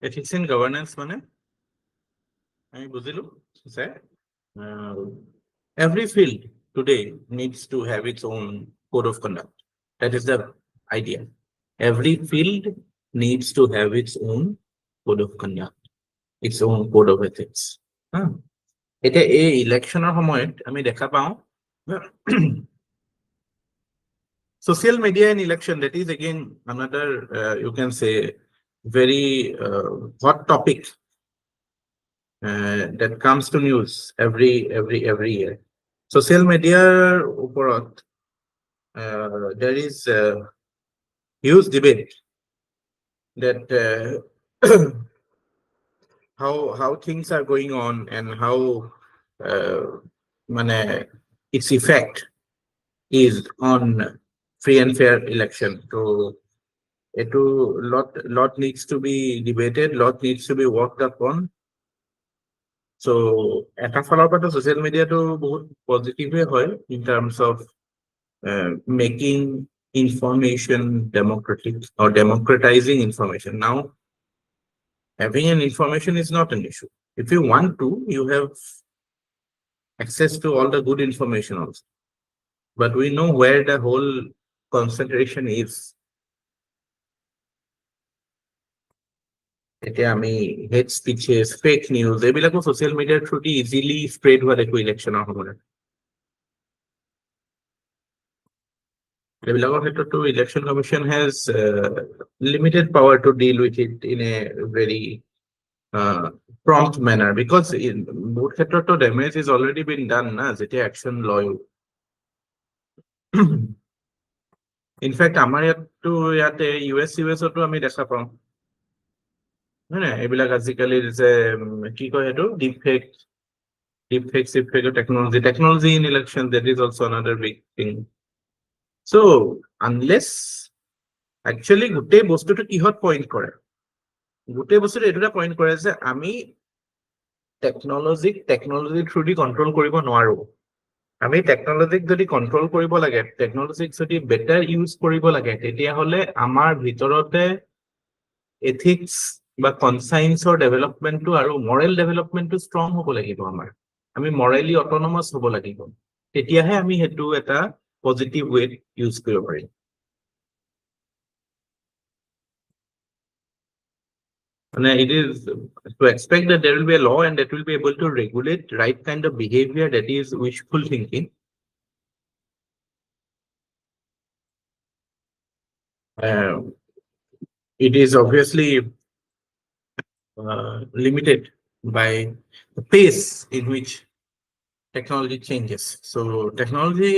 ethics in governance মানে আমি বুঝিলো যে every field today needs to have its own code of conduct. That is the idea. Every field needs to have its own code of conduct, its own code of ethics. এটা এই ইলেকশনৰ সময়ত আমি দেখা পাওঁ social media in election, that is again another you can say very hot topic that comes to news every year. Social media ওপৰত there is a huge debate that how things are going on and how its effect is on free and fair election. So it lot needs to be debated, lot needs to be worked upon. So eta falar pata social media to bahut positive hoy in terms of making information democratic or democratizing information. Now having an information is not an issue. If you want to, you have access to all the good information also. But we know where the whole concentration is. Hate speeches, fake news, এইবিলাকো social media through easily spread হোৱা দেখো ইলেকশ্যনৰ সময়ত। এইবিলাকৰ ক্ষেত্ৰতো election commission has limited power to deal with it in a very prompt manner, because in both ক্ষেত্ৰতো damage is already been done না, যেতিয়া action লয়। In fact আমাৰ ইয়াতে US তো আমি দেখা পাওঁ এইবিলাক আজিকালি যে কি কয় সেইটো deepfake technology in election, that is also another big thing. So unless actually গোটেই বস্তুটো কিহত পইণ্ট কৰে, গোটেই বস্তুটো এইটোটা পইণ্ট কৰে যে আমি টেকনলজি থ্ৰু দি কন্ট্ৰল কৰিব নোৱাৰো। আমি টেকনলজিক যদি কন্ট্ৰল কৰিব লাগে, টেকনলজিক যদি বেটাৰ ইউজ কৰিব লাগে, তেতিয়াহ'লে আমাৰ ভিতৰতে এথিক্স বা কনসাইন্সৰ ডেভেলপমেন্টটো আৰু মৰেল ডেভেলপমেন্টটো ষ্ট্ৰং হ'ব লাগিব। আমি মৰেলি অটনমাস হ'ব লাগিব, তেতিয়াহে আমি সেইটো এটা পজিটিভ ৱেত ইউজ কৰিব পাৰিম। It is to expect that there will be a law and that will be able to regulate right kind of behavior, that is wishful thinking. It is obviously limited by the pace in which technology changes. So technology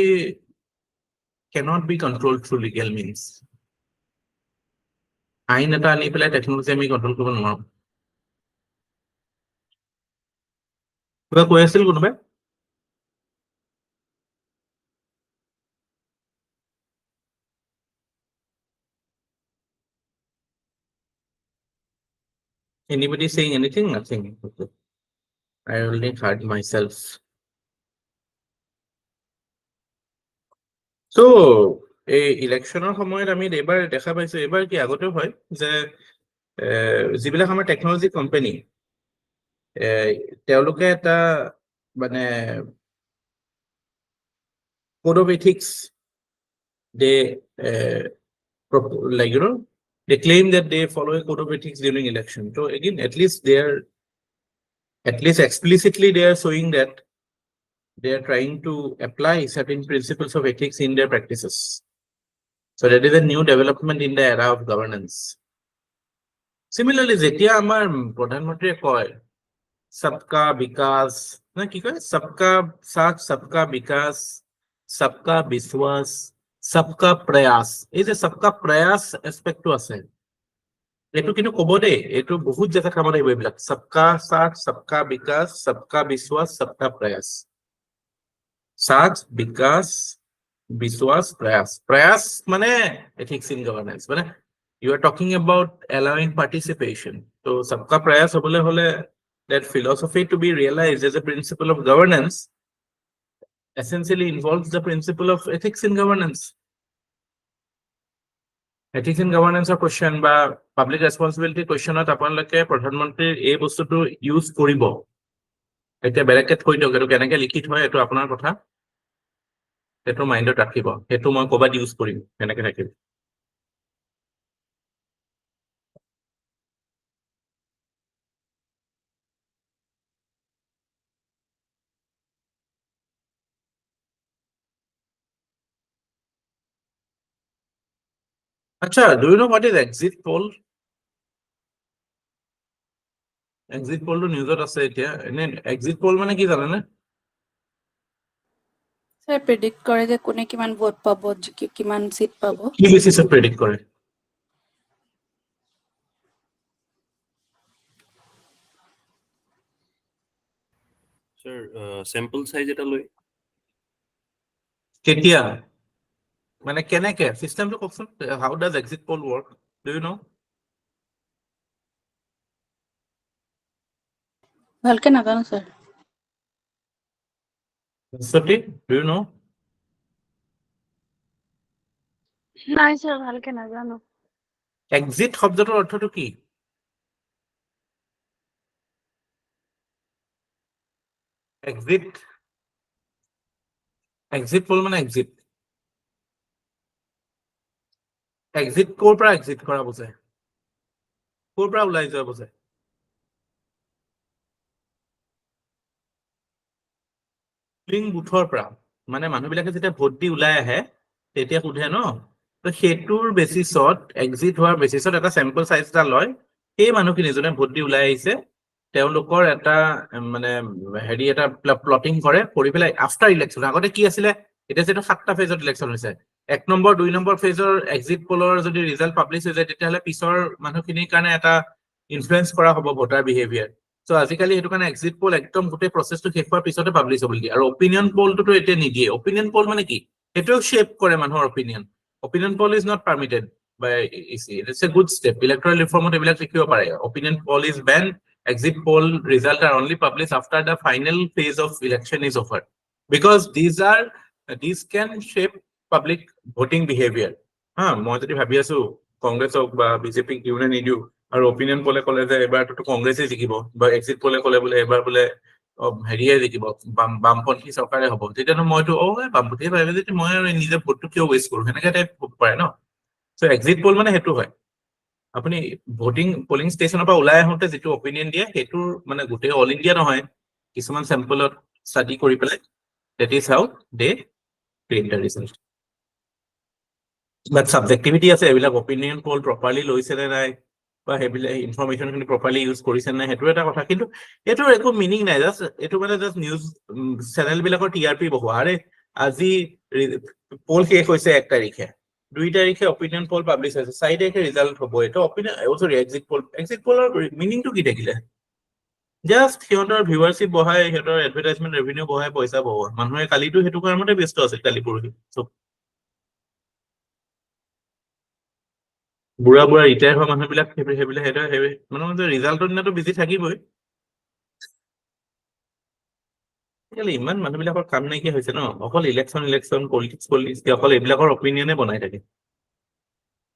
cannot be controlled through legal means. আইন এটা আনি পেলাই technology আমি control কৰিব নোৱাৰো। কিবা কৈ আছিল কোনোবাই? Anybody saying anything? Nothing. Okay. I only heard myself. So এই ইলেকশ্যনৰ সময়ত আমি এবাৰ দেখা পাইছো, এবাৰ কি আগতেও হয় যে যিবিলাক আমাৰ টেকনলজি কোম্পানী তেওঁলোকে এটা code of ethics, they they claim that they follow a code of ethics during election. So again, at least explicitly they are showing that they are trying to apply certain principles of ethics in their practices. So that is a new development in the era of governance. Similarly, যেতিয়া আমাৰ প্ৰধানমন্ত্ৰীয়ে কয় सबका विकास, না কি কয়, सबका साथ सबका विकास, सबका विश्वास, सबका प्रयास, এই যে सबका प्रयास এসপেক্টটো আছে, এইটো কিন্তু ক'ব দেই, এইটো বহুত জায়গা কামত আহিব এইবিলাক। सबका साथ सबका विकास, सबका विश्वास, सबका प्रयास, साथ विकास विश्वास प्रयास মানে ethics in governance, মানে you are talking about allowing participation. So सबका प्रयास হ'বলৈ হ'লে that philosophy to be realized as a principle of governance essentially involves the principle of ethics in governance. ethics in governance or question বা public responsibility question ত আপোনালোকে প্ৰধানমন্ত্ৰীৰ এই বস্তুটো ইউজ কৰিব এতিয়া বেলেগকে থৈ দিয়ক এইটো কেনেকে লিখি থয় এইটো আপোনাৰ কথা সেইটো মাইণ্ডত ৰাখিব সেইটো মই ক'বাত ইউজ কৰিম কেনেকে থাকিব আচ্ছা do you know what is exit poll exit poll টো নিউজত আছে এতিয়া এনে exit poll মানে কি জানেনে স্যার প্রেডিক্ট করে যে কোনে কিমান ভোট পাব কিমান সিট পাব কি বেসিসত প্রেডিক্ট কৰে Sir, sample size এটা লৈ কেতিয়া মানে কেনেকে সিস্টেমটো কওকচোন how does exit poll work do you know ভালকে নাজানো স্যার সত্যি do you know নাই স্যার ভালকে নাজানো exit শব্দটোৰ অৰ্থটো কি exit exit poll মানে exit exit ক'ৰ পৰা exit কৰা বুজায় ক'ৰ পৰা ওলাই যোৱা বুজায় পোলিং বুথৰ পৰা মানে মানুহবিলাকে যেতিয়া ভোট দি ওলাই আহে তেতিয়া সোধে ন তো সেইটোৰ বেচিছত এক্সিট হোৱাৰ বেচিছত এটা চেম্পল সাইজ এটা লয় সেই মানুহখিনি যোনে ভোট দি ওলাই আহিছে তেওঁলোকৰ এটা মানে হেৰি এটা প্লটিং কৰে কৰি পেলাই আফটাৰ ইলেকশ্যন আগতে কি আছিলে এটা যেটো 7টা ফেজত ইলেকশ্যন হৈছে 1 নম্বৰ 2 নম্বৰ ফেজৰ এক্সিট পোলৰ যদি ৰিজাল্ট পাবলিশ হৈ যায় তেতিয়াহলে পিছৰ মানুহখিনিৰ কাৰণে এটা ইনফ্লুৱেন্স কৰা হ'ব ভোটাৰ বিহেভিয়াৰ সো আজিকালি হেতু কাৰণে এক্সিট পোল একদম গোটেই প্ৰসেসটো শেষ হোৱাৰ পিছতে পাবলিশ হ'ব দিয়ে আৰু অপিনিয়ন পোলটো এতিয়া নিদিয়ে অপিনিয়ন পোল মানে কি হেতু শেপ কৰে মানুহৰ opinion poll is not permitted by EC it is a good step electoral ৰিফৰ্মত এইবিলাক লিখিব পাৰে opinion poll is ban exit poll results are only published after the final phase of election is over because these can shape public voting behavior মই যদি ভাবি আছো কংগ্ৰেছ হওক বা বিজেপি কিউনে নিদিও আৰু অপিনিয়ন পোলে ক'লে যে এবাৰটো কংগ্ৰেছে জিকিব বা এক্সিট পোলে ক'লে বোলে এবাৰ বোলে হেৰিয়ে জিকিব বামপন্থী চৰকাৰে হ'ব তেতিয়ানো মইতো বামপন্থীয়ে ভাবে যে মই আৰু নিজে ভোটটো কিয় ৱেষ্ট কৰো সেনেকে টাইপ পাৰে ন সো এক্সিট পোল মানে হেতু হয় আপুনি ভোটিং পোলিং ষ্টেচনৰ পৰা ওলাই আহোঁতে যেটো অপিনিয়ন দিয়ে হেতুৰ মানে গোটেই অল ইণ্ডিয়া নহয় কিছুমান স্যাম্পলত ষ্টাডি কৰি পেলাই that is how they create the result but subjectivity আছে এইবিলাক অপিনিয়ন পোল প্ৰপাৰলি লৈছে নে নাই বা হেবিলাক ইনফৰমেশনখিনি প্ৰপাৰলি ইউজ কৰিছে নে হেতু এটা কথা কিন্তু এটোৰ একো মিনিং নাই জাস্ট এটো মানে জাস্ট নিউজ চেনেল বিলাকৰ টিআৰপি বহুৱা আৰে আজি পোল শেষ হৈছে 1 তাৰিখে 2 তাৰিখে অপিনিয়ন পোল পাবলিশ হৈছে 4 তাৰিখে ৰিজাল্ট হ'ব এটো অপিনিয়ন সৰি এক্সিট পোলৰ মিনিংটো কি থাকিলে জাস্ট সিহঁতৰ ভিউৱাৰশিপ বহাই সিহঁতৰ এডভাৰটাইজমেন্ট ৰেভিনিউ বহাই পইচা বহোৱা মানুহে কালিটো হেতু কাৰণতে ব্যস্ত আছে কালি পৰহি সব বুঢ়া ৰিটায়াৰ হোৱা মানুহবিলাক সেইবিলাক মানে ৰিজাল্টৰ দিনাটো বিজি থাকিবই ইমান মানুহবিলাকৰ কাম নাইকিয়া হৈছে ন অকল ইলেকশ্যন পলিটিক্স অকল এইবিলাকৰ অপিনিয়নে বনাই থাকে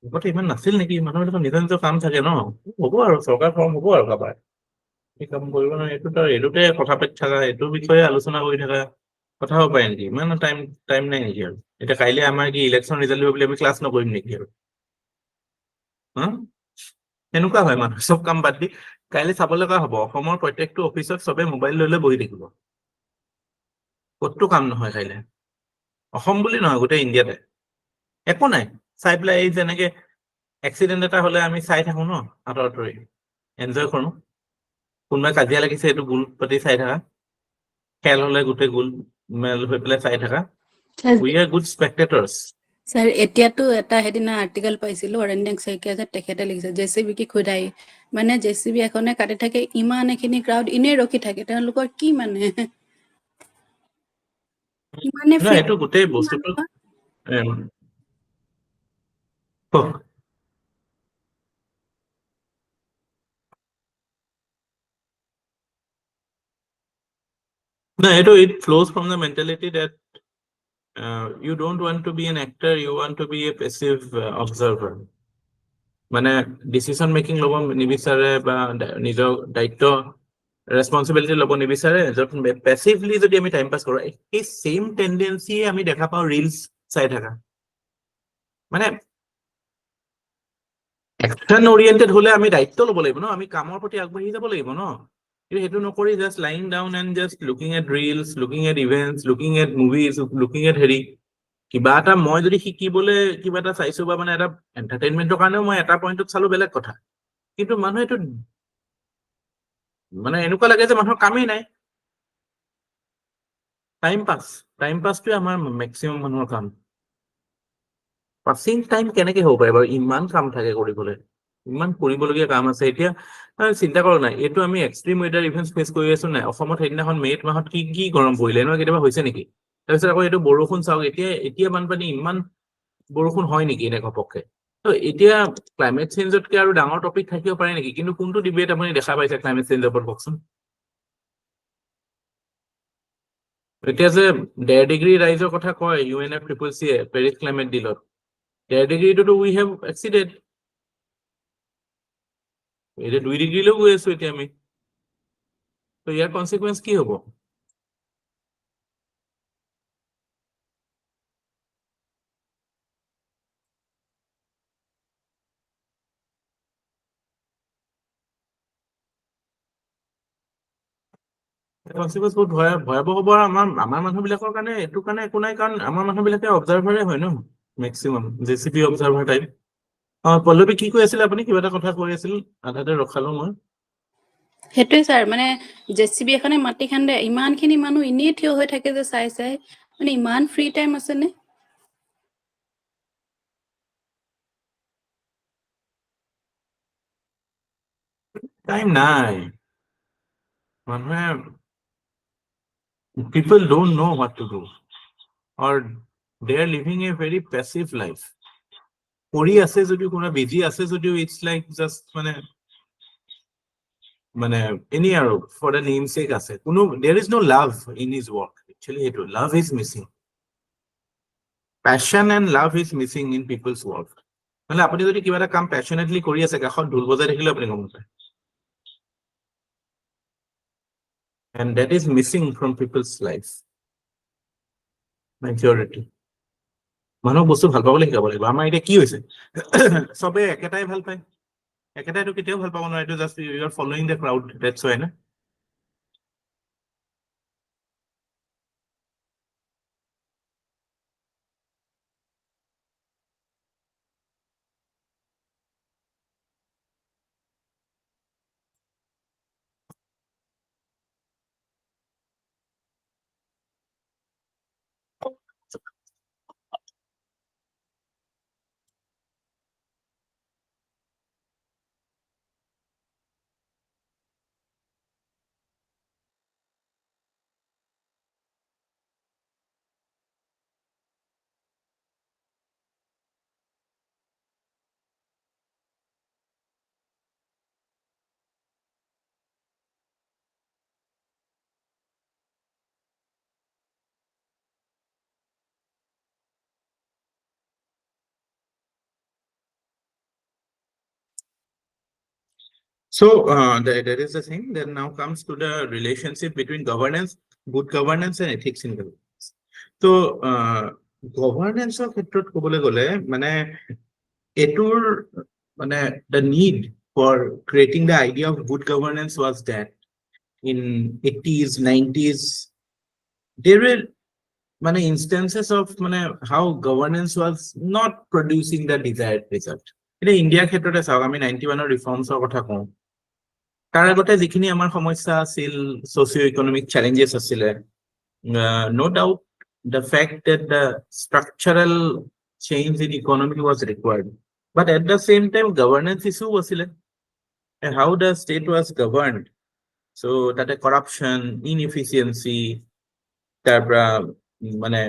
আগতে ইমান নাছিল নেকি মানুহবিলাকৰ নিজৰ নিজৰ কাম থাকে ন হ'ব আৰু চৰকাৰ ফৰ্ম হ'ব আৰু কাবাৰ এই কাম কৰিব নহয় এইটোতে কথা পাতি থাকা এইটোৰ বিষয়ে আলোচনা কৰি থাকা কথা হ'ব পাৰে নেকি ইমান টাইম নাই নেকি আৰু এতিয়া কাইলে আমাৰ কি ইলেকশ্যন ৰিজাল্ট দিব বুলি আমি ক্লাছ নকৰিম নেকি আৰু এনেকুৱা হয় মানুহ সব কাম বাদ দি কাইলে চাব লগা হ'ব অসমৰ প্ৰত্যেকটো অফিচত সবে মোবাইল লৈ বহি থাকিব কতটো কাম নহয় কাইলে অসম বুলি নহয় গোটেই ইণ্ডিয়াতে একো নাই চাই পেলাই এই যেনেকে এক্সিডেন্ট এটা হলে আমি চাই থাকো ন আঁতৰি এনজয় কৰো কোনোবাই কাজিয়া লাগিছে এইটো গোল পাতি চাই থাকা খেল হলে গোটেই গোল মেল হৈ পেলাই চাই থাকা উই আর গুড স্পেক্টেটৰ্স স্যার এতিয়াতো এটা হেদিনা আৰ্টিকেল পাইছিলো অৰণ্যক শইকীয়া যে তেখেতে লিখিছে জেচিবি কি খুদাই মানে জেচিবি এখনে কাটি থাকে ইমান এখিনি ক্ৰাউড ইনে ৰখি থাকে তেওঁলোকৰ কি মানে ইমানে না এইটো গোটেই বস্তুটো no it flows from the mentality that you don't want to be an actor you want to be a passive observer মানে ডিসিশন মেকিং ল'ব নিবিচাৰে বা নিজৰ দায়িত্ব ৰেসপন্সিবিলিটি ল'ব নিবিচাৰে, য'ত পেসিভলি যদি আমি টাইম পাস কৰোঁ, এই সেম টেন্ডেন্সি আমি দেখা পাওঁ ৰিলস চাই থাকা। মানে একশন ওৰিয়েন্টেড হলে আমি দায়িত্ব ল'ব লাগিব ন, আমি কামৰ প্ৰতি আগবাঢ়ি যাব লাগিব ন। কিন্তু সেইটো নকৰি just lying down and just looking at reels, looking at events, looking at movies, looking এট হেৰি কিবা এটা মই যদি শিকিবলৈ কিবা এটা চাইছো বা মানে এটা এন্টাৰটেইনমেন্টৰ কাৰণেও মই এটা পইণ্টত চালো বেলেগ কথা, কিন্তু মানুহে এইটো মানে এনেকুৱা লাগে যে মানুহৰ কামেই নাই। টাইম পাছটোৱে আমাৰ মেক্সিমাম মানুহৰ কাম। পাছিং টাইম কেনেকে হ'ব পাৰে বাৰু, ইমান কাম থাকে কৰিবলৈ, ইমান কৰিবলগীয়া কাম আছে। এতিয়া চিন্তা কৰক নাই, এইটো আমি এক্সট্ৰিম ৱেডাৰ ইভেন্টছ ফেচ কৰি আছো নাই। অসমত সেইদিনাখন মে'ত মাহত কি গৰম পৰিলে, এনেকুৱা কেতিয়াবা হৈছে নেকি? তাৰপিছত আকৌ এইটো বৰষুণ চাওক, এতিয়া বানপানী, ইমান বৰষুণ হয় নেকি এনে ঘপককে? ত' এতিয়া ক্লাইমেট চেঞ্জতকে আৰু ডাঙৰ টপিক থাকিব পাৰে নেকি? কিন্তু কোনটো ডিবেট আপুনি দেখা পাইছে ক্লাইমেট চেঞ্জৰ ওপৰত কওকচোন? এতিয়া যে 1.5 ডিগ্ৰী ৰাইজৰ কথা কয় UNFCCC পেৰিছ ক্লাইমেট ডিলত, 1.5 ডিগ্ৰীটোতো উই হেভ এক্সিডেড। এতিয়া 2 ডিগ্ৰীলৈও গৈ আছো এতিয়া আমি। তো ইয়াৰ কনচিকুৱেঞ্চ কি হ'ব? কনচিকুৱেঞ্চ বহুত ভয়াৱহ হ'ব। আমাৰ মানুহবিলাকৰ কাৰণে এইটো কাৰণে একো নাই, কাৰণ আমাৰ মানুহবিলাকে অবজাৰ্ভাৰে হয় ন maximum, JCB observer type. Pallavi কি কৈ আছিলে আপুনি? কিবা এটা কথা কৈ আছিল, আধাতে ৰখালো মই। সেইটোৱে ছাৰ, মানে JCB এখনে মাটি খান্দে, ইমানখিনি মানুহ এনেই থিয় হৈ থাকে যে চাই মানে ইমান ফ্ৰী টাইম আছেনে? টাইম নাই মানুহে, people don't know what to do or they are living a very passive life. কৰি আছে যদিও, কোনো বিজি আছে যদিও, it's like just মানে এনেই আৰু for the namesake আছে। কোনো there is no love in his work. Actually সেইটো love is missing. Passion and love is missing in people's work. মানে আপুনি যদি কিবা এটা কাম passionately কৰি আছে, কাষত ঢোল বজাই থাকিলে আপুনি গম নাপায়। And that is missing from people's life. Majority. মানুহক বস্তু ভাল পাবলৈ শিকাব লাগিব। আমাৰ এতিয়া কি হৈছে, চবে একেটাই ভাল পায়, একেটাইতো কেতিয়াও ভাল পাব নোৱাৰে। এইটো just you are following the crowd, that's why না। So that is the thing. Then now comes to the relationship between governance, good governance and ethics in governance. So governance of ক্ষেত্ৰত ক'বলৈ গ'লে মানে এইটোৰ মানে the need for creating the idea of good governance was that in 80s, 90s, there were many instances of how governance was not producing the desired result. In India ক্ষেত্ৰতে চাওক, আমি 91 ৰিফৰ্মছৰ কথা কওঁ, তাৰ আগতে যিখিনি আমাৰ সমস্যা আছিল, সোশিও ইকোনমিক চ্যালেঞ্জেস আছিলে, no doubt the fact that the structural change in economy was required, but at the same time governance issue wasile, and how the state was governed. So that a corruption, inefficiency, তাৰপৰা মানে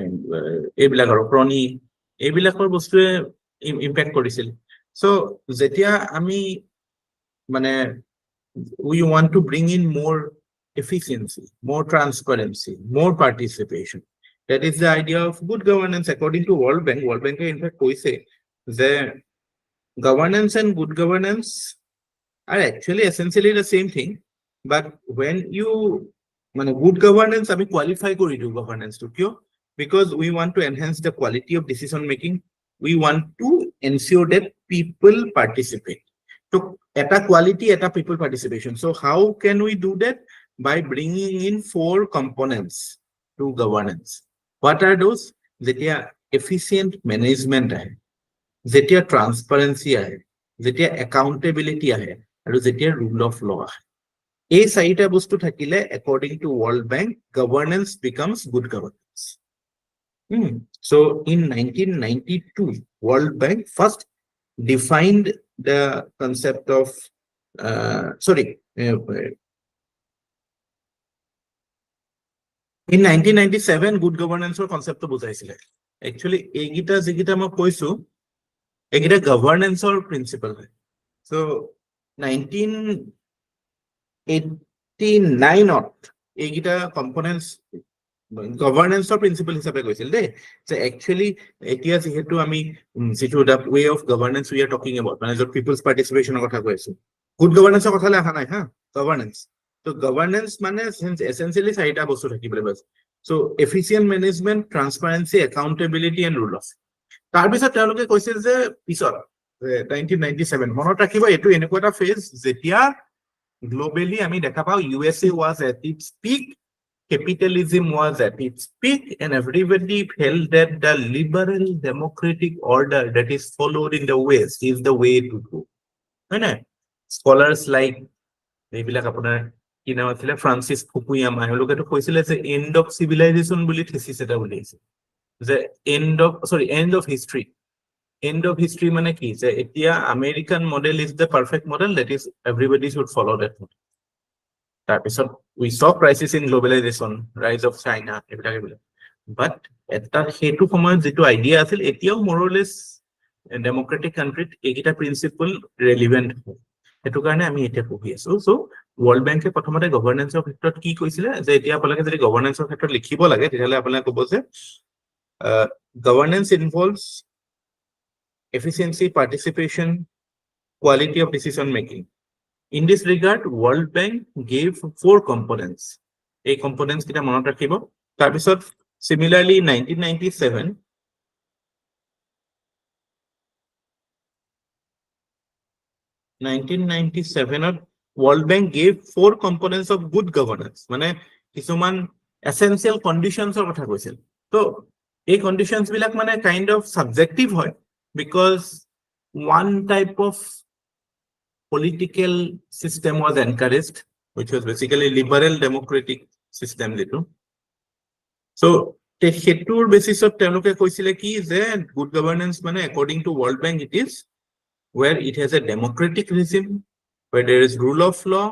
এইবিলাকৰ crony, এইবিলাকৰ বস্তুৱে impact কৰিছিল। So যেতিয়া আমি মানে we want to bring in more efficiency, more transparency, more participation. That is the idea of good governance according to World Bank. World Bank in fact কৈছে যে governance and good governance are actually essentially the same thing, but when you good governance আমি qualify কৰি দিও governance to কিয়, because we want to enhance the quality of decision making, we want to ensure that people participate. So eta quality, eta people participation. So how can we do that? By bringing in 4 components to governance. What are those? Jetia efficient management ahe, jetia transparency ahe, jetia accountability ahe, aru jetia rule of law ahe. এই 4টা বস্তু থাকিলে according to World Bank governance becomes good governance. So in 1992 World Bank first defined the concept of in 1997 good governance or concept to বুজাইছিলে actually এইগিটা যেগিটা মই কৈছো এইগিটা governance or principle হয়. So 1989 এইগিটা components governance or principle হিচাপে কৈছিল দে, যে actually এতিয়া যেহেতু আমি যেটো the way of governance we are talking about, মানে যত people's participation কথা কৈছো, good governance কথা লেখা নাই হা, governance. So governance মানে essentially 4টা বস্তু থাকিবলৈ বাস. So efficient management, transparency, accountability and rule of law. তাৰ পিছত তেওঁলোকে কৈছিল যে পিছত 1997 মনত ৰাখিব এটো এনেকুৱা এটা ফেজ যেতিয়া globally আমি দেখা পাও USA was at its peak, capitalism was at its peak, and everybody felt that the liberal democratic order that is followed in the West is the way to go. Scholars like এইবিলাক আপোনাৰ কি নাম আছিল ফ্ৰান্সিস Fukuyama, এওঁলোকেতো কৈছিলে যে end of civilisation বুলি thesis এটা উলিয়াইছে, যে end of history. End of history মানে কি, যে এতিয়া American model is the perfect model, that is everybody should follow that model. তাৰপিছত we saw crisis in globalization, rise of China, এইবিলাক but এটা হেতু সময়ত যেটো আইডিয়া আছিল এতিয়াও more or less democratic country এইগিটা প্ৰিন্সিপল relevant হয়, এটো কাৰণে আমি এটা পঢ়ি আছো. সো World Bank এ প্ৰথমতে গভৰ্নেন্সৰ ক্ষেত্ৰত কি কৈছিলে, যে এতিয়া আপোনালোকে যদি গভৰ্নেন্সৰ ক্ষেত্ৰত লিখিব লাগে তেতিয়ালে আপোনালোকে ক'ব যে governance involves efficiency, participation, quality of decision making. In this regard, World Bank gave 4 components. A components kita monot rakhibo. Tar pisot similarly 1997 World Bank gave 4 components of good governance. Mane kisuman essential conditions or kotha koisil. So এই conditions bilak mane kind of subjective hoy, because one type of political system was encouraged, which was basically liberal democratic system দিটো. So the hetur basis of তেওঁলোকে কৈছিলে কি যে good governance মানে according to World Bank it is where it has a democratic regime, where there is rule of law,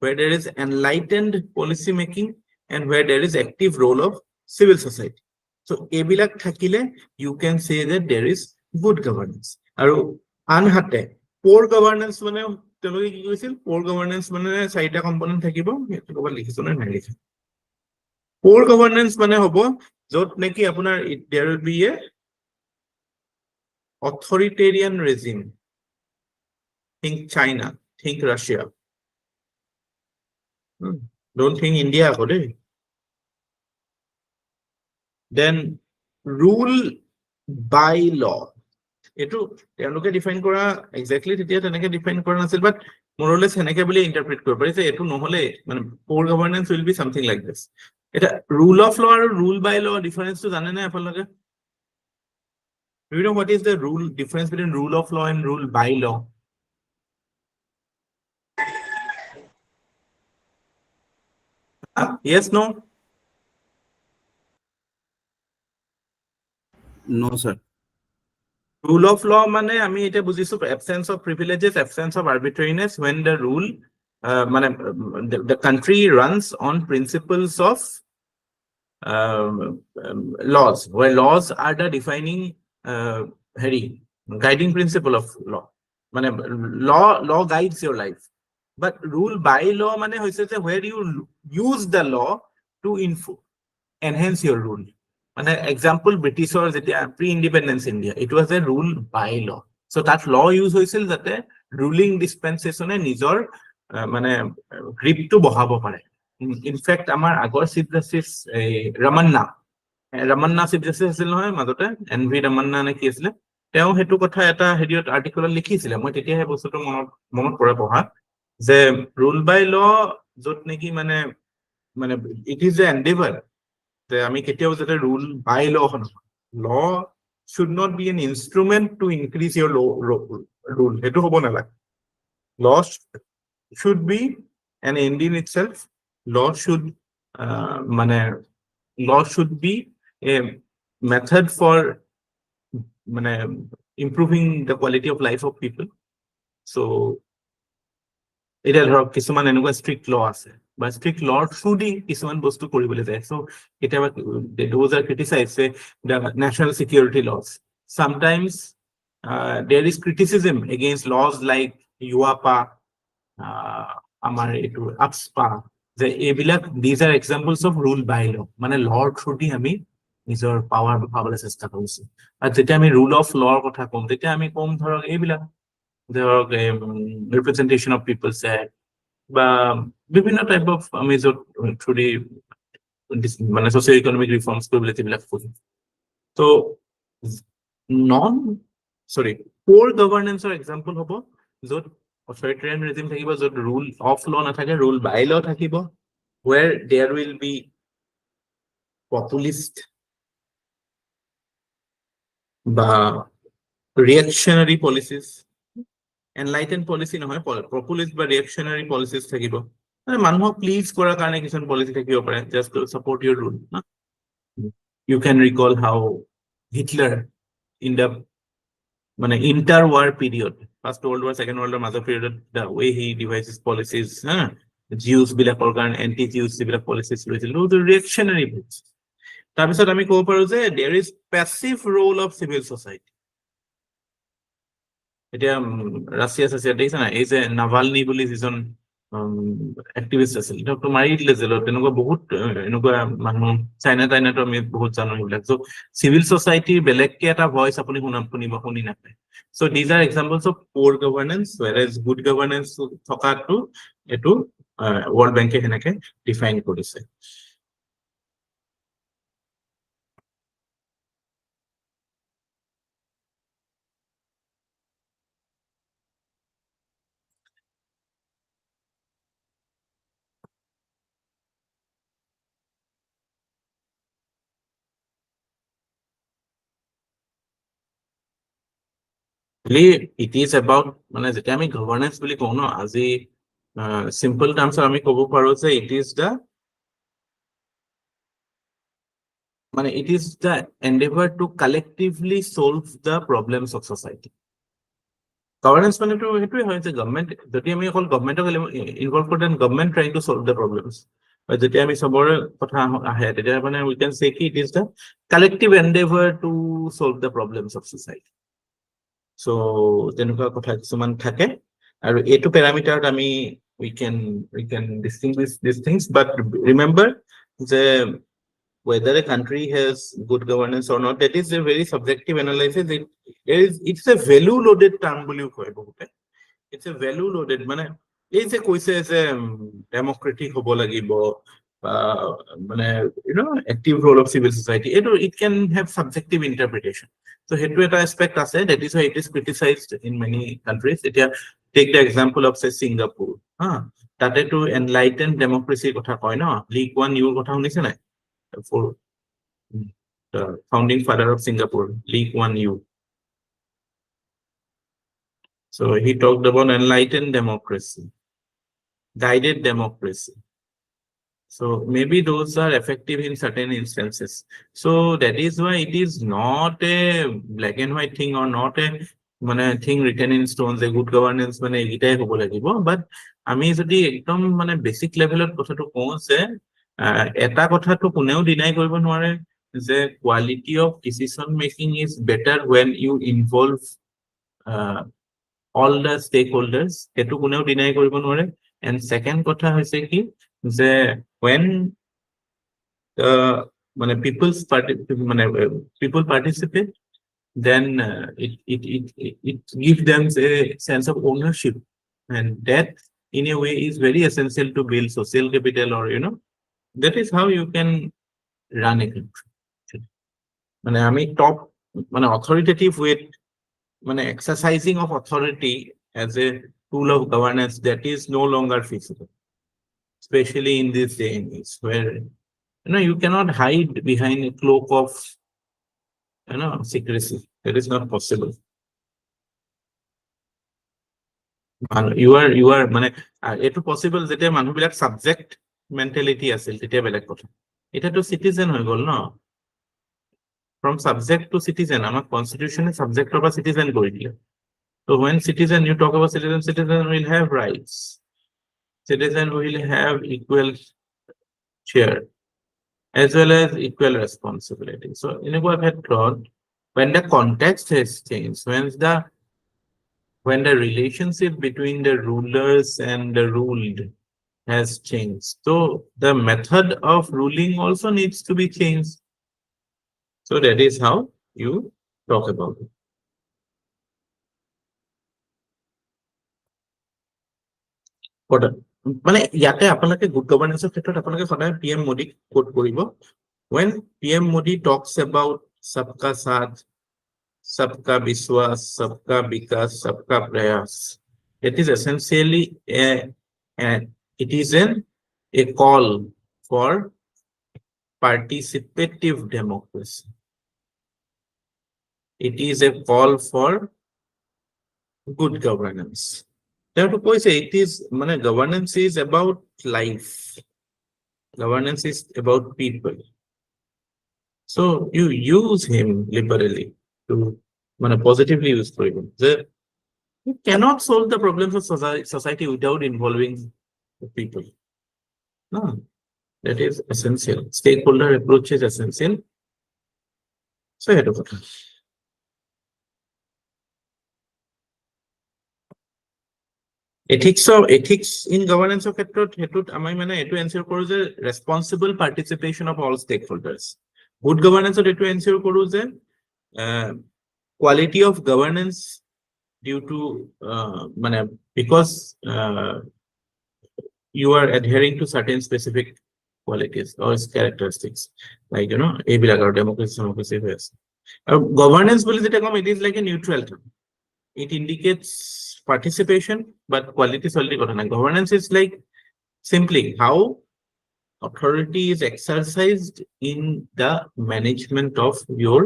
where there is enlightened policy making, and where there is active role of civil society. So ebilak thakile you can say that there is good governance. Aru anhate poor governance মানে তেওঁলোকে কি কৈছিল, poor governance মানে 4টা component থাকিব, এটো কবা লিখিছো না নাই লিখা. Poor governance মানে হ'ব যত নেকি আপোনাৰ there will be a authoritarian regime. Think China, think Russia. Don't think India akode. Then rule by law. এটো তেওঁলোকে ডিফাইন কৰা এক্স্যাক্টলি তেতিয়া তেনেকে ডিফাইন কৰা নাছিল, বাট more or less হেনেকে বুলি ইন্টারপ্রেট কৰিব পাৰি যে এটো নহলে মানে poor governance will be something like this. এটা rule of law আৰু rule by law ডিফারেন্স তো জানে না আপোনালোকে? Do you know what is the difference between rule of law and rule by law? Yes, no? No, sir. Rule of law মানে আমি এটা বুজিছো absence of privileges, absence of arbitrariness when the rule মানে the country runs on principles of laws, where laws are the defining guiding principle of law. মানে law guides your life. But rule by law মানে হৈছে যে where you use the law to enhance your rule. An example, Britishers pre-independence India, it was a rule by law. So that law use হৈছিল যাতে ruling dispensation নিজৰ মানে grip to বহাব পাৰে in fact আমাৰ আগৰ chief justice Ramana chief justice আছিল নহয় মাজতে NV ৰামান্না নে কি আছিল তেওঁ হেতু কথা এটা হেৰিয়ত আৰ্টিকলত লিখিছিলে মই তেতিয়া হে বস্তুটো মনত পৰে পঢ়া যে rule by law যত নেকি মানে it is an endeavor যে আমি কেতিয়াও যাতে rule by law law should not be an instrument to increase your rule hetu hobo na lag law should be an end in itself law should law should be a method for improving the quality of life of people so এটা ধৰক কিছুমান এনেকুৱা strict law আছে বা strict law through দি কিছুমান বস্তু কৰিবলৈ যায় so কেতিয়াবা those are criticized say the national security laws sometimes there is criticism against laws like UAPA আমাৰ এটো APSC যে এইবিলাক these are examples of rule by law মানে law through দি আমি নিজৰ পাৱাৰ পাবলৈ চেষ্টা কৰিছো আৰু যেতিয়া আমি rule of law কথা কম তেতিয়া আমি কম ধৰক এইবিলাক ধৰক representation of people say বা বিভিন্ন type of major through the মানে socio-economic reforms কৰিবলৈ এইবিলাক কৰিম so poor governance or example hobo jot authoritarian regime thakibo jot rule of law na thake rule by law thakibo where there will be populist ba reactionary policies enlightened policy নহয় populist বা reactionary policies thakibo মানে মানুহক please কৰাৰ কাৰণে কিছন policy থাকিব পাৰে just to support your rule you can recall how Hitler in the interwar period first world war second world war major period the way he devises policies Jews bilakor karon anti Jews bilak policies loisil those are reactionary books tar bisot ami kobo paru je there is passive role of civil society এটা Russia আছে দেখিছা না এই যে Navalny বুলি যিজন activist আছিল তেওঁক মাৰি দিলে জেলত তেনেকুৱা বহুত এনেকুৱা মানুহ চাইনাটো আমি বহুত জানো এইবিলাক সো সিভিল সোসাইটিৰ বেলেগকে এটা ভয়েস আপুনি শুনি নাপায় so these are examples of poor governance whereas good governance থকাটো এটো ওয়ার্ল্ড ব্যাংকে হেনেকে ডিফাইন কৰিছে it is about মানে যেতিয়া আমি গভৰ্নেন্স বুলি কওঁ ন আজি simple terms আমি ক'ব পাৰো যে it is the endeavor to collectively solve the problems of society governance মানে তো হেতুই হয় যে গভর্নমেন্ট যদি আমি অকল গভর্নমেন্টক ইনভলভ কৰোঁ then government trying to solve the problems যদি আমি সবৰে কথা আহে তেতিয়া মানে we can say it is the collective endeavor to solve the problems of society so তেনেকুৱা কথা কিছুমান থাকে আৰু এটো প্যাৰামিটাৰত আমি we can distinguish these things but remember the whether a country has good governance or not that is a very subjective analysis it's a value loaded term বুলিও কয় বহুতে it's a value loaded মানে এই যে কৈছে যে democratic হ'ব লাগিব মানে active role of civil society it can have subjective interpretation so hetu eta aspect ase that is why it is criticized in many countries take the example of say Singapore tate to enlightened democracy kotha koy no Lee Kuan Yew kotha hunise na for the founding father of Singapore Lee Kuan Yew so he talked about enlightened democracy guided democracy so maybe those are effective in certain instances so that is why it is not a black and white thing or not a thing written in stone a good governance egitai hobo lagibo but ami jodi ekdom basic level ot kotha to kওঁ যে এটা কথা তো কোনেও deny কৰিব নোৱাৰে যে quality of decision making is better when you involve all the stakeholders etu কোনেও deny কৰিব নোৱাৰে and second কথা হৈছে কি যে when people participate then it gives them a sense of ownership, and that in a way is very essential to build social capital, or that is how you can run a country. মানে আমি top মানে authoritative way মানে exercising of authority as a tool of governance, that is no longer feasible, especially in this day and age where you cannot hide behind a cloak of secrecy. That is not possible. You are মানে এটো possible যেতিয়া মানুহবিলাক subject mentality আছিল তেতিয়া বেলেগ কথা, এটাতো citizen হৈ গল ন, from subject to citizen, আমাৰ কনস্টিটিউশনে সাবজেক্টৰ পৰা সিটিজেন কৰি দিলে। So when citizen, you talk about citizen will have rights, citizen will have equal share as well as equal responsibility. So in a ক্ষেত্ৰত when the context has changed, when the relationship between the rulers and the ruled has changed, so the method of ruling also needs to be changed. So that is how you talk about it. মানে ইয়াতে আপোনালোকে good গভৰ্নেন্সৰ ক্ষেত্ৰত আপোনালোকে সদায় PM Modi coat কৰিব। when PM Modi talks about sabka saath, sabka vishwas, sabka vikas, sabka prayas, it is essentially it is a call for participative democracy. It is a call for good governance. Therefore, it is governance is about life. Governance is about people. So you use him liberally to positively use for him. You cannot solve the problems of society without involving the people. No, that is essential. Stakeholder approach is essential. So ethics in governance of ক্ষেত্ৰত আমি এটো ensure কৰো যে responsible participation of all stakeholders. Good governance এটো ensure কৰো যে quality of governance due to because you are adhering to certain specific qualities or characteristics, like এইবিলাক আৰু democracy has. Governance বুলি যেটা কম, it is like a neutral term. It indicates participation, but quality solely kotha na. Governance is like simply how authority is exercised in the management of your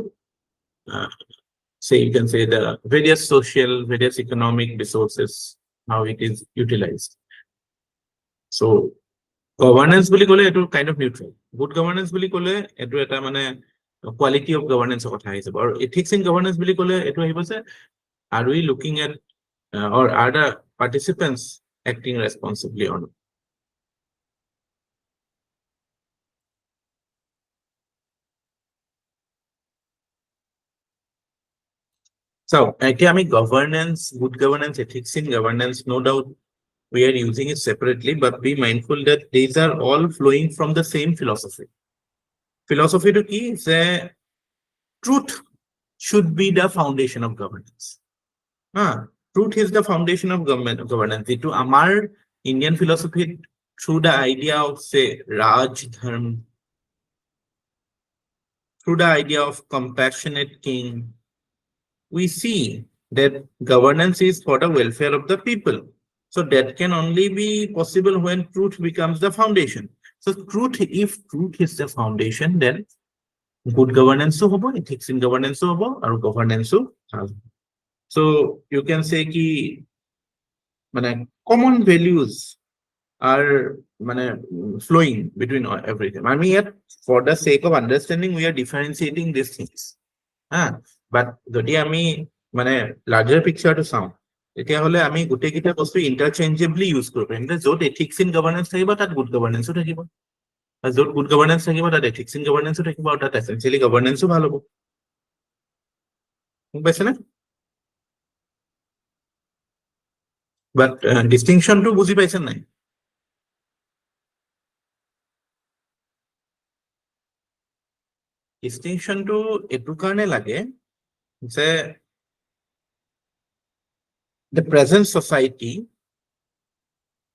say, you can say, the various social, various economic resources, how it is utilized. So governance boli kole eto kind of neutral. Good governance boli kole eto eta quality of governance kotha ahise, or ethics in governance boli kole eto ahibo je, are we looking at or are the participants acting responsibly or not? So governance, good governance, ethics in governance, no doubt we are using it separately, but be mindful that these are all flowing from the same philosophy. Philosophy to key is truth should be the foundation of governance. Truth is the foundation of governance. To Amar Indian philosophy, through the idea of say Raj Dharm, through the idea of compassionate king, we see that governance is for the welfare of the people. So that can only be possible when truth becomes the foundation. So if truth is the foundation, then good governance hobo, ethics in governance hobo, or governance hobo. So you can say ki common values are flowing between everything. I mean, yet for the sake of understanding, we are differentiating these things. But যদি আমি larger picture to চাওঁ, তেতিয়া হলে আমি গোটেইকেইটা বস্তু interchangeably use কৰিব পাৰিম। য'ত ethics in governance থাকিব তাত good governance থাকিব, আৰু য'ত good governance থাকিব তাত ethics in governance থাকিব, আৰু তাত essentially governance ভাল হ'ব। বুজি পাইছে নে? But distinction to বুজি পাইছে নাই? Distinction to এটো কাৰণে লাগে Say the present society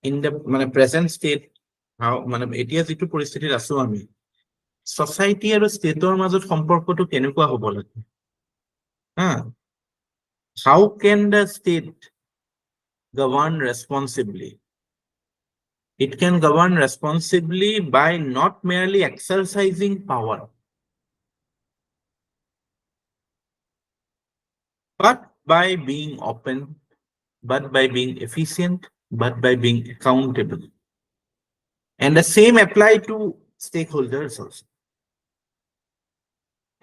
in the present state, how এতিয়া যিটো পৰিস্থিতিত আছো আমি, society আৰু stateৰ মাজত সম্পৰ্কটো কেনেকুৱা হ'ব লাগে? How can the state govern responsibly? It can govern responsibly by not merely exercising power, but by being open, but by being efficient, but by being accountable. And the same apply to stakeholders also.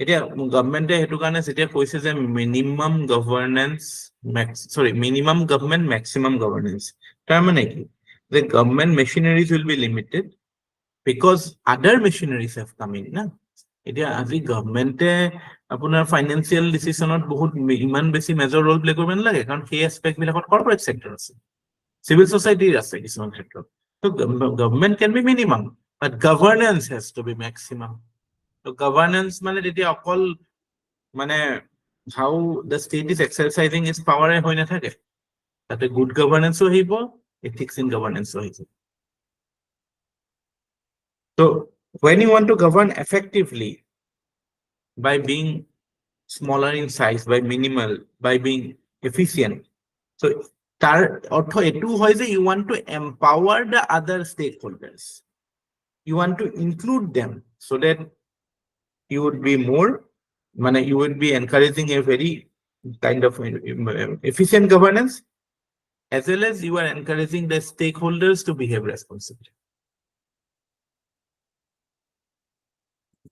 এতিয়া গভৰ্ণমেণ্টে সেইটো কাৰণে যেতিয়া কৈছে যে minimum government maximum governance, তাৰমানে কি যে government machineries will be limited because other machineries have come in না। এতিয়া আজি গভৰ্ণমেণ্টে আপোনাৰ ফাইনেন্সিয়েল ডিচিশ্যনত বহুত ইমান বেছি মেজৰ ৰোল প্লে কৰিব নালাগে, কাৰণ সেই এছপেক্ট বিলাকত কৰ্পৰেট চেক্টৰ আছে, চিভিল ছচাইটিৰ আছে কিছুমান ক্ষেত্ৰত। তো government can be minimum but governance has to be maximum. তো গভৰ্ণেন্স মানে তেতিয়া অকল how the state is exercising its power হৈ নাথাকে, তাতে গুড গভৰ্ণেন্সো আহিব, ethics in governance আহিব। So when you want to govern effectively by being smaller in size, by minimal, by being efficient, so তাৰ অৰ্থ এইটো হয় যে you want to empower the other stakeholders, you want to include them so that you would be more, you would be encouraging a very kind of efficient governance, as well as you are encouraging the stakeholders to behave responsibly.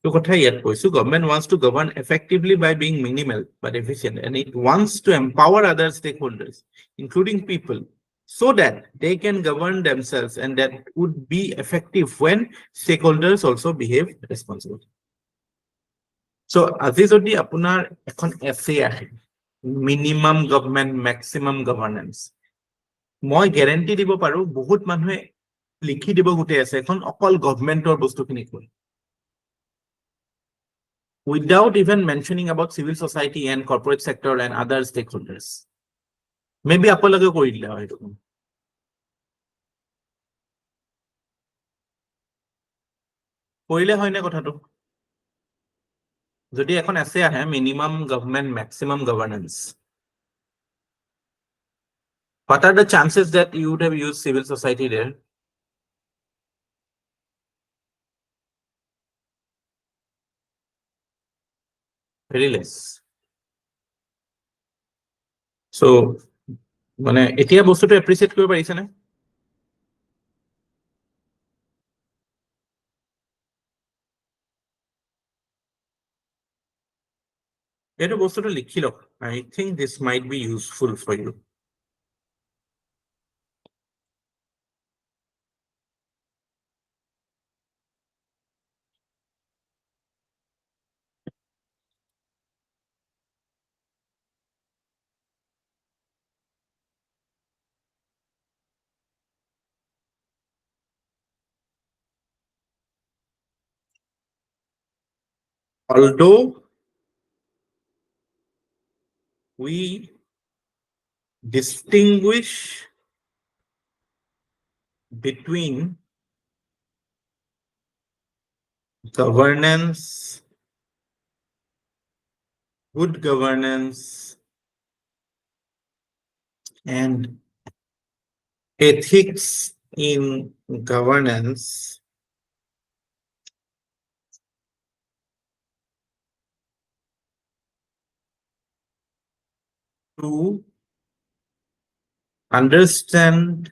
So government wants to govern effectively by being minimal but efficient, and it wants to empower other stakeholders, including people, so that they can govern themselves, and that would be effective when stakeholders also behave responsibly. So আজি যদি আপোনাৰ এখন essay আহে minimum government maximum governance, মই guarantee দিব পাৰো বহুত মানুহে লিখি দিব গোটেই আছে এখন অকল গভৰ্ণমেণ্টৰ বস্তুখিনি কৈ, without even mentioning about civil society and corporate sector and other stakeholders. Maybe আপোনালোকে কৰি দিলে হয় এইটো, কৰিলে হয় নে কথাটো? যদি এখন আছে আহে minimum government maximum governance, what are the chances that you would have used civil society there? Very less. So এতিয়া বস্তুটো এপ্ৰিচিয়েট কৰিব পাৰিছে নে? এইটো বস্তুটো লিখি লওক, I think this might be useful for you. Although we distinguish between governance, good governance, and ethics in governance, to understand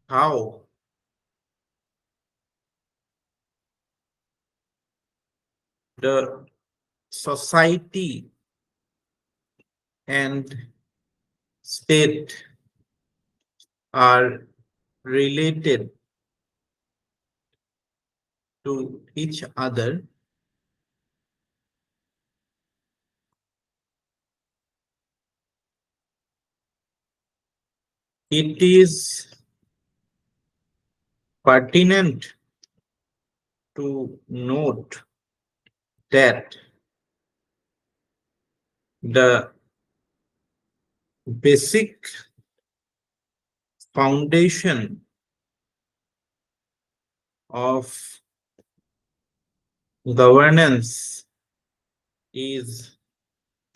how the society and state are related to each other, it is pertinent to note that the basic foundation of governance is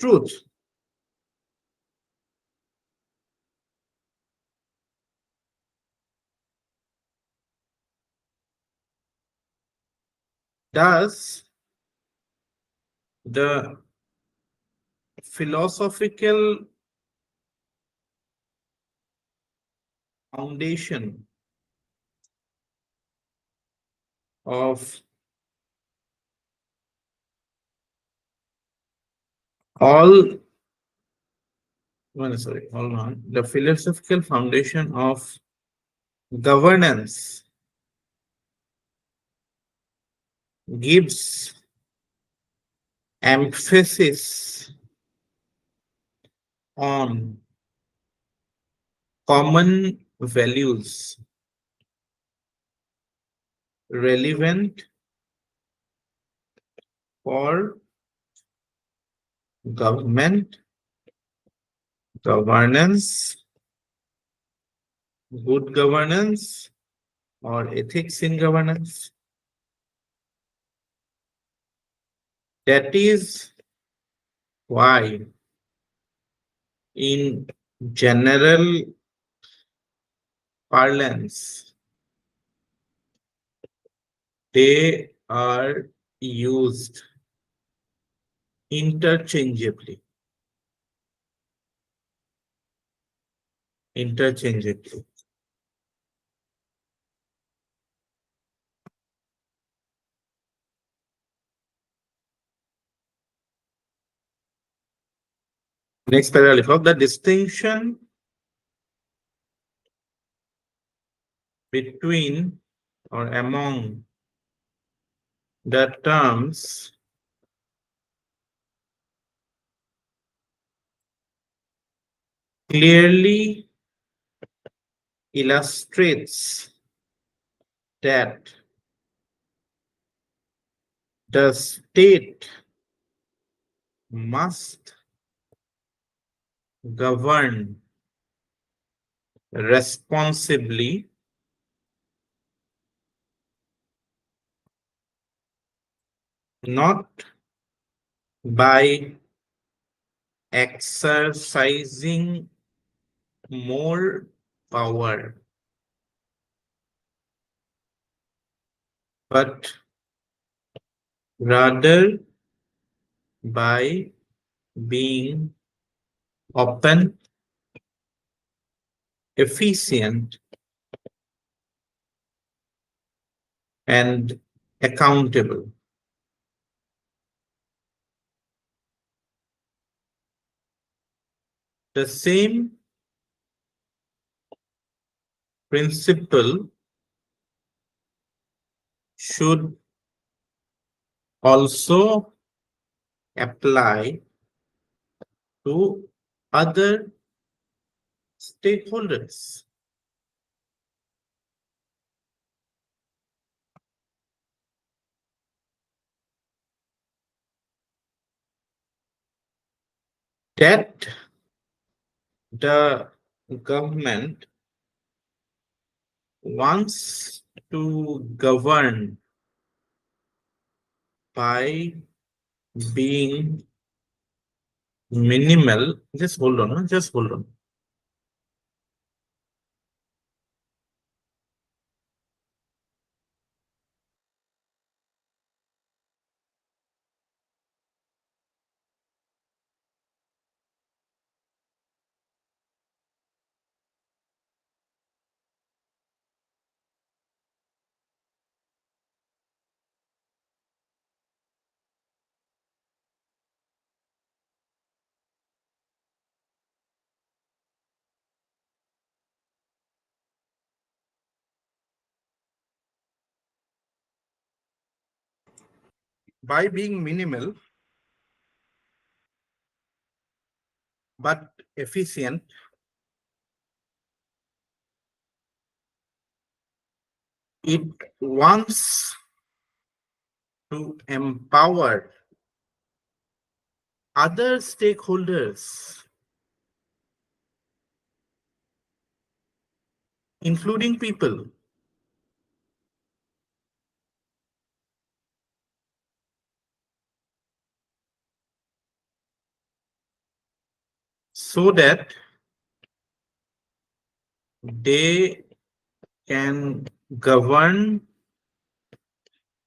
truth. Thus, the philosophical foundation of all, hold on. The philosophical foundation of governance gives emphasis on common values relevant for government, governance, good governance, or ethics in governance. That is why in general parlance, they are used interchangeably. Interchangeably. Next paragraph, of the distinction between or among the terms clearly illustrates that the state must govern responsibly not by exercising more power, but rather by being open, efficient, and accountable. The same principle should also apply to other stakeholders. That the government wants to govern by being minimal. Just hold on, just hold on. By being minimal but efficient, it wants to empower other stakeholders, including people, so that they can govern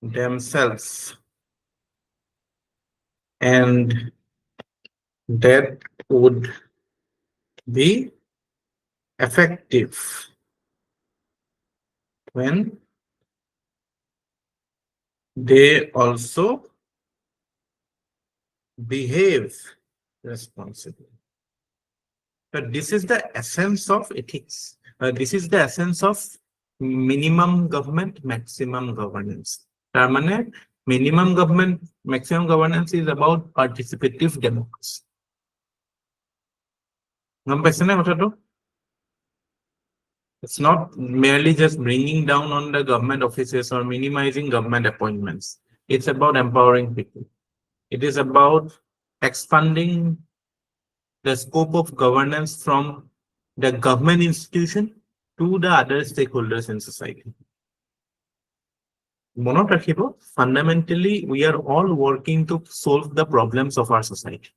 themselves, and that would be effective when they also behave responsibly. But this is the essence of ethics. This is the essence of minimum government, maximum governance. Minimum government, maximum governance is about participative democracy. It's not merely just bringing down on the government offices or minimizing government appointments. It's about empowering people. It is about expanding the scope of governance from the government institution to the other stakeholders in society. Fundamentally, we are all working to solve the problems of our society.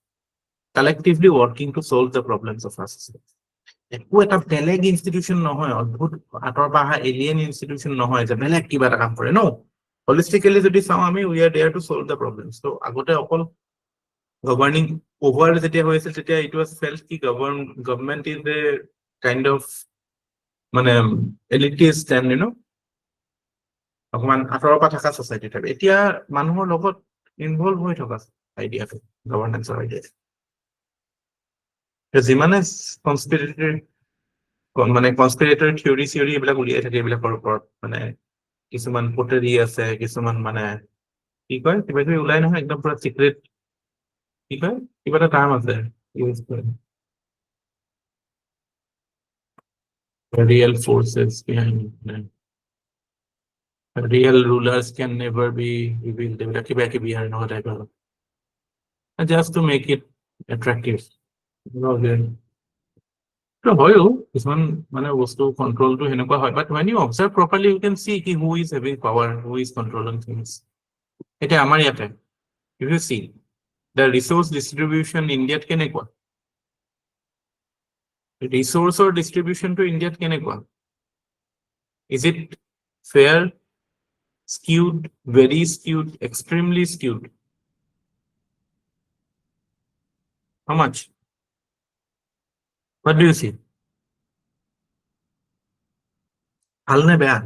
Collectively working to solve the problems of our society. একো এটা বেলেগ institution নহয়, অদ্ভুত আঁতৰ পৰা অহা alien institution নহয় যে বেলেগ কিবা এটা কাম কৰে। ন হলিষ্টিকেলি যদি চাওঁ আমি, we are there to solve the problems. তো আগতে অকল গভৰ্নিং ওভাৰ যেতিয়া হৈ আছিল, তেতিয়া ইট ৱাজ ফেল্ট কি government is a kind of মানে এলিটিষ্ট এণ্ড অকমান আঁতৰৰ পৰা থকা ছচাইটি টাইপ। এতিয়া মানুহৰ লগত ইনভলভ হৈ থকা আইডিয়াটো, গভৰ্নেন্সৰ আইডিয়া। যিমানে কনস্পিৰেটৰী থিয়ৰি এইবিলাক উলিয়াই থাকে, এইবিলাকৰ ওপৰত মানে কিছুমান পটেৰি আছে, কিছুমান মানে কি কয় কিবা কিবি ওলাই নহয়, একদম পুৰা চিক্ৰেট কি কয় কিবা এটা টাৰ্ম আছে ইউজ কৰে, real forces behind, real rulers can never be revealed. Just to make it attractive. Control to but when you observe properly, you can see who is having power, who is controlling things. If you see the resource distribution India can equal. Resource or distribution to India can equal. Is it fair? Skewed, very skewed, extremely skewed? How much? What do you see? Halne bad.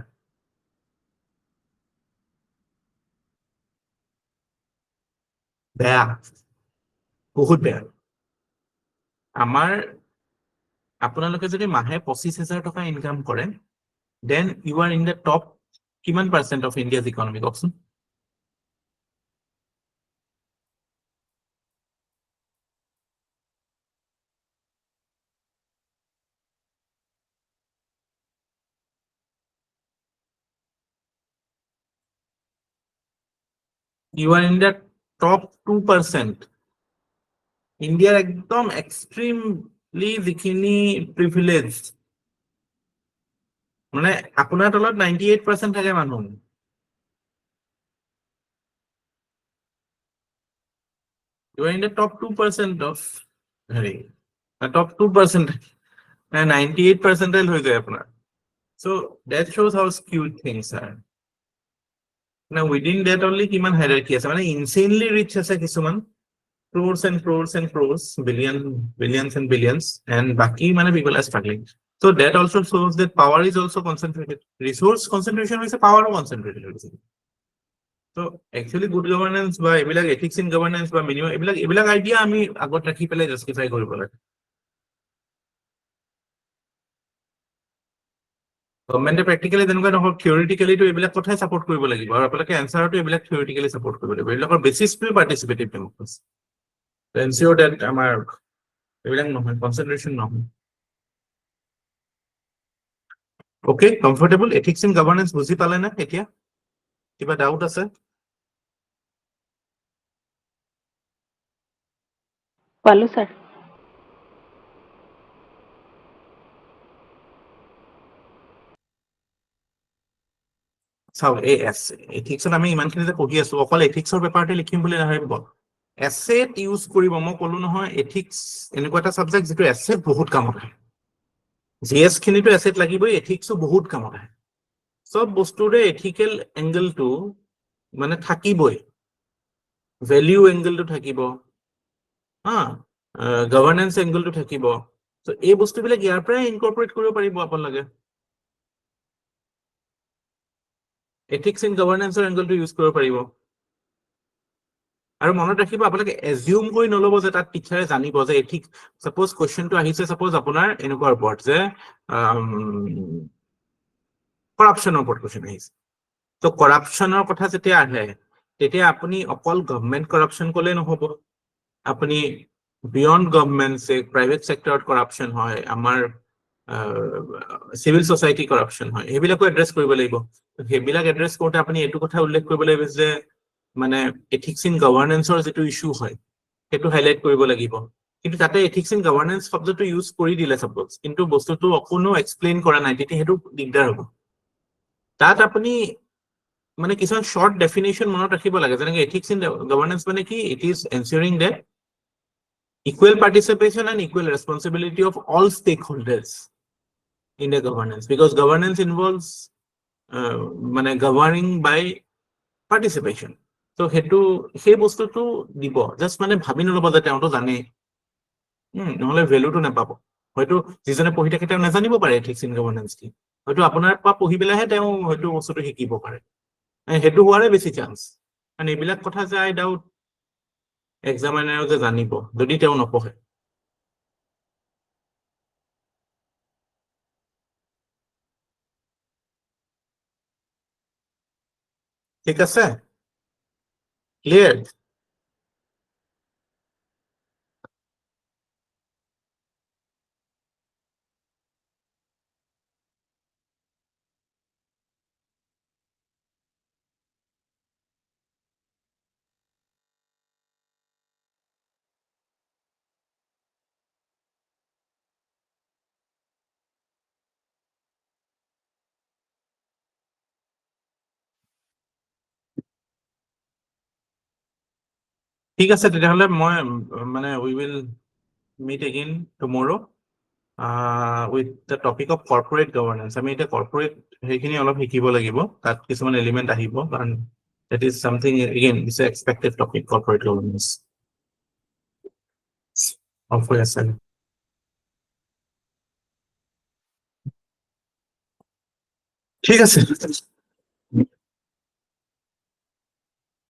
Bad. বহুত বেয়া। আমাৰ আপোনালোকে যদি মাহে 25,000 টকা income কৰে, then you are in the top কিমান percent of India's economy কওকচোন? You are in the top 2%. India একদম extremely যিখিনি privileged, মানে আপোনাৰ তলত 98% থাকে মানুহ। You are in the top 2% of top 2%, and 98% হৈ যায় আপোনাৰ। So that shows how skewed things are. Now within that only কিমান hierarchy আছে, মানে insanely rich আছে কিছুমান, crores and crores and crores, billions and billions, and বাকি মানে people are struggling. So that also shows that power is also concentrated. Resource concentration is a power concentrated. So actually good governance বা এইবিলাক ethics in governance বা minimum এইবিলাক idea আমি আগত ৰাখি পেলাই justify কৰিব লাগে। গভৰ্নমেণ্টে প্ৰেক্টিকেলি তেনেকুৱা নহয়, থিয়ৰিটিকেলি তো এইবিলাক কথাই সাপোৰ্ট কৰিব লাগিব, আৰু আপোনালোকে এনসাৰটো এইবিলাক থিয়ৰিটিকেলি সাপোৰ্ট কৰিব লাগিব। এইবিলাকৰ বেচিছটোৱে পাৰ্টিচিপেটিভ ডেমক্ৰেসি। তো এনচিঅৰ ডেট আমাৰ এইবিলাক নহয়, কনসেন্ট্ৰেশন নহয়। ওকে, কমফৰ্টেবল? এথিক্স ইন গভৰ্নেন্স বুজি পালে না? এতিয়া কিবা ডাউট আছে? পালো স্যার চাওক এই এথিক্সত আমি ইমানখিনি যে পঢ়ি আছো অকল এথিক্সৰ পেপাৰতে লিখিম বুলি নাভাবিব এছেট ইউজ কৰিব মই ক'লো নহয় এথিক্স এনেকুৱা এটা ছাবজেক্ট যিটো এছেট বহুত কামত আহে জিএছ খিনিতো এছেট লাগিবই এথিক্সো বহুত কামত আহে চব বস্তুৰে এথিকেল এংগেলটো মানে থাকিবই ভেলিউ এংগেলটো থাকিব হা গভৰ্নেন্স এংগেলটো থাকিব তো এই বস্তুবিলাক ইয়াৰ পৰাই ইনকৰ্পৰেট কৰিব পাৰিব আপোনালোকে এথিক্স ইন গভৰ্নেন্সৰ এংগেলটো ইউজ কৰিব পাৰিব আৰু মনত ৰাখিব আপোনালোকে এজিউম কৰি নল'ব যে তাত টিচাৰে জানিব যে এথিক্স সাপোজ কোৱেশ্চনটো আহিছে সাপোজ আপোনাৰ এনেকুৱা ওপৰত যে কৰাপশ্যনৰ ওপৰত কোৱেশ্চন আহিছে তো কৰাপশ্যনৰ কথা যেতিয়া আহে তেতিয়া আপুনি অকল গভৰ্ণমেণ্ট কৰাপশ্যন ক'লে নহ'ব আপুনি বিয়ণ্ড গভৰ্ণমেণ্ট প্ৰাইভেট চেক্টৰত কৰাপশ্যন হয় আমাৰ চিভিল সোসাইটি কৰাপশ্যন হয় সেইবিলাকো এড্ৰেছ কৰিব লাগিব সেইবিলাক এড্ৰেছ কৰোঁতে আপুনি এইটো কথা উল্লেখ কৰিব লাগিব যে মানে এথিক্স ইন গভৰ্নেন্সৰ যিটো ইছ্যু হয় সেইটো হাইলাইট কৰিব লাগিব কিন্তু তাতে এথিক্স ইন গভৰ্নেন্স শব্দটো ইউজ কৰি দিলে সাপোজ কিন্তু বস্তুটো অকণো এক্সপ্লেইন কৰা নাই তেতিয়া সেইটো দিগদাৰ হ'ব তাত আপুনি মানে কিছুমান শৰ্ট ডেফিনেশ্যন মনত ৰাখিব লাগে যেনেকৈ এথিক্স ইন গভৰ্নেন্স মানে কি it is ensuring that equal participation and equal responsibility of all stakeholders in the governance because governance involves মানে governing by participation so হেতু সেই বস্তুটো দিব জাস্ট মানে ভাবি নল'ব যে তেওঁতো জানে নহ'লে ভেলুটো নাপাব হয়তো যিজনে পঢ়ি থাকে তেওঁ নাজানিব পাৰে এথিক্স ইন গভৰ্নেন্স কি হয়তো আপোনাৰ পৰা পঢ়ি পেলাইহে তেওঁ হয়তো বস্তুটো শিকিব পাৰে সেইটো হোৱাৰে বেছি চান্স কাৰণ এইবিলাক কথা যে আই ডাউট এক্সামিনাৰেও যে জানিব যদি তেওঁ নপঢ়ে ঠিক আছে ক্লিয়াৰ ঠিক আছে তেতিয়াহ'লে মই মানে we will meet again tomorrow with the topic of corporate governance আমি এতিয়া কৰ্পৰেট সেইখিনি অলপ শিকিব লাগিব তাত কিছুমান এলিমেণ্ট আহিব কাৰণ that is something again it's an expected topic corporate governance of course ঠিক আছে